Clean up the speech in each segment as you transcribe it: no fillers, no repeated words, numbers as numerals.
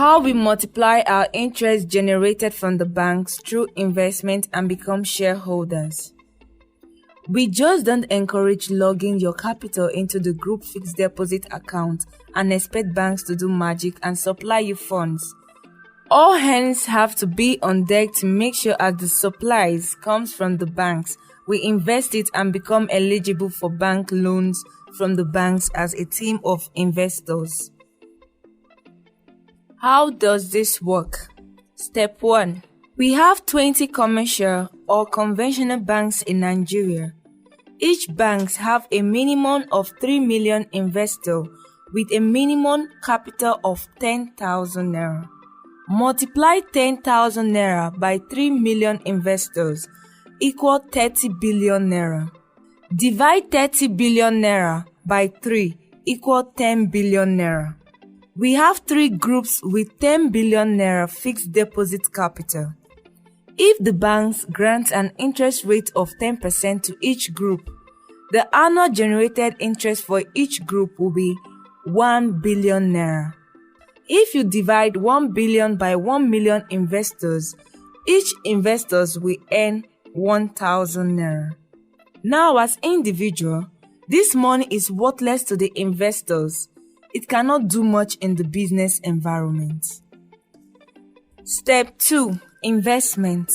How we multiply our interest generated from the banks through investment and become shareholders. We just don't encourage logging your capital into the group fixed deposit account and expect banks to do magic and supply you funds. All hands have to be on deck to make sure as the supplies comes from the banks, we invest it and become eligible for bank loans from the banks as a team of investors. How does this work? Step 1. We have 20 commercial or conventional banks in Nigeria. Each bank have a minimum of 3 million investors with a minimum capital of 10,000 naira. Multiply 10,000 naira by 3 million investors equal 30 billion naira. Divide 30 billion naira by 3 equal 10 billion naira. We have 3 groups with 10 billion naira fixed deposit capital. If the banks grant an interest rate of 10% to each group, the annual generated interest for each group will be 1 billion naira. If you divide 1 billion by 1 million investors, each investor will earn 1,000 naira. Now, as individual, this money is worthless to the investors. It cannot do much in the business environment. Step 2. Investment.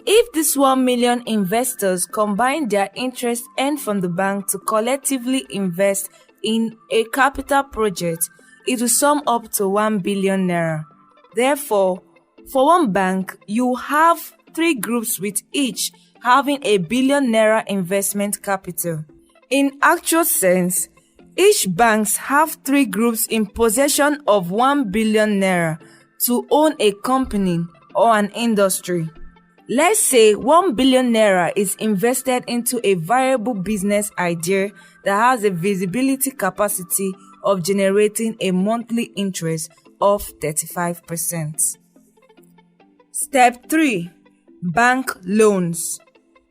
If these 1 million investors combine their interest earned from the bank to collectively invest in a capital project, it will sum up to 1 billion naira. Therefore, for one bank, you have 3 groups with each having a billion naira investment capital. In actual sense, each banks have 3 groups in possession of 1 billion naira to own a company or an industry. Let's say 1 billion naira is invested into a viable business idea that has a visibility capacity of generating a monthly interest of 35%. Step 3. Bank loans.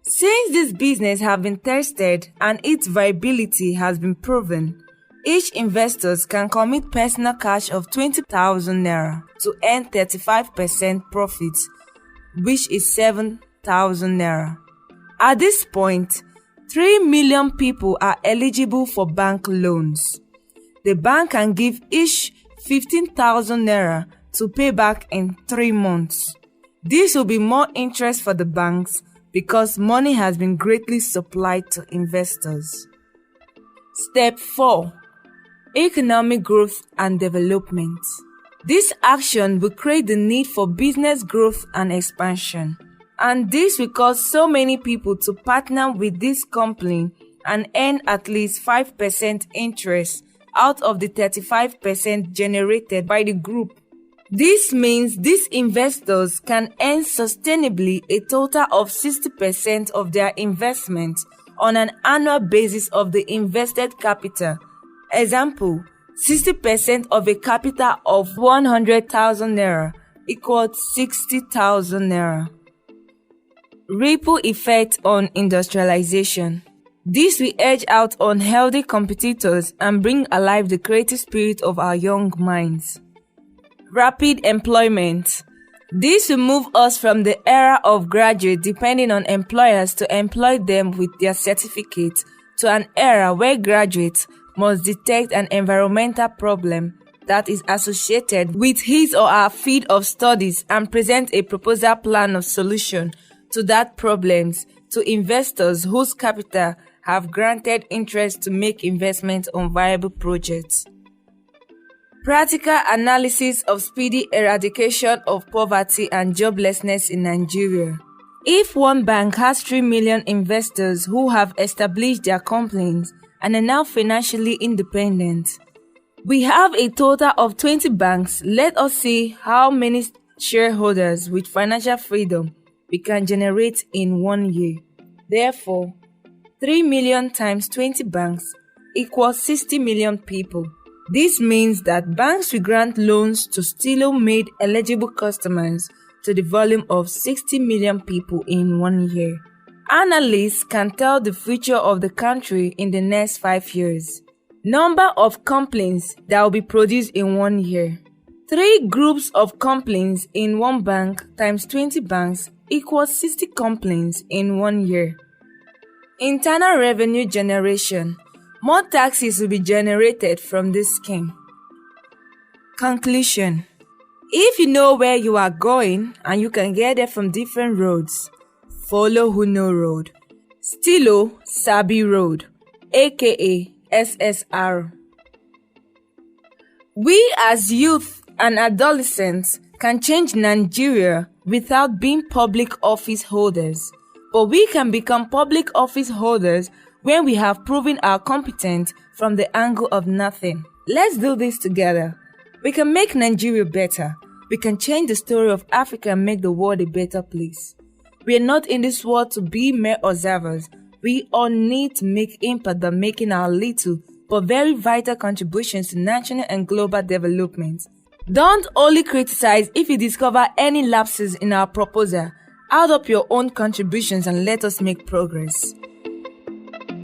Since this business has been tested and its viability has been proven, each investor can commit personal cash of 20,000 naira to earn 35% profits, which is 7,000 naira. At this point, 3 million people are eligible for bank loans. The bank can give each 15,000 naira to pay back in 3 months. This will be more interest for the banks because money has been greatly supplied to investors. Step 4. Economic growth and development. This action will create the need for business growth and expansion, and this will cause so many people to partner with this company and earn at least 5% interest out of the 35% generated by the group. This means these investors can earn sustainably a total of 60% of their investment on an annual basis of the invested capital. Example, 60% of a capital of 100,000 naira equals 60,000 naira. Ripple effect on industrialization. This will edge out unhealthy competitors and bring alive the creative spirit of our young minds. Rapid employment. This will move us from the era of graduate depending on employers to employ them with their certificate to an era where graduates must detect an environmental problem that is associated with his or her field of studies and present a proposal plan of solution to that problem to investors whose capital have granted interest to make investments on viable projects. Practical analysis of speedy eradication of poverty and joblessness in Nigeria. If one bank has 3 million investors who have established their companies and are now financially independent, we have a total of 20 banks. Let us see how many shareholders with financial freedom we can generate in 1 year. Therefore, 3 million times 20 banks equals 60 million people. This means that banks will grant loans to tailor-made eligible customers to the volume of 60 million people in 1 year. Analysts can tell the future of the country in the next 5 years. Number of complaints that will be produced in 1 year. 3 groups of complaints in one bank times 20 banks equals 60 complaints in 1 year. Internal revenue generation. More taxes will be generated from this scheme. Conclusion. If you know where you are going and you can get there from different roads, follow Who Know Road. Stilo Sabi Road, aka SSR. We as youth and adolescents can change Nigeria without being public office holders, but we can become public office holders when we have proven our competence from the angle of nothing. Let's do this together. We can make Nigeria better. We can change the story of Africa and make the world a better place. We are not in this world to be mere observers. We all need to make impact by making our little but very vital contributions to national and global development. Don't only criticize if you discover any lapses in our proposal. Add up your own contributions and let us make progress.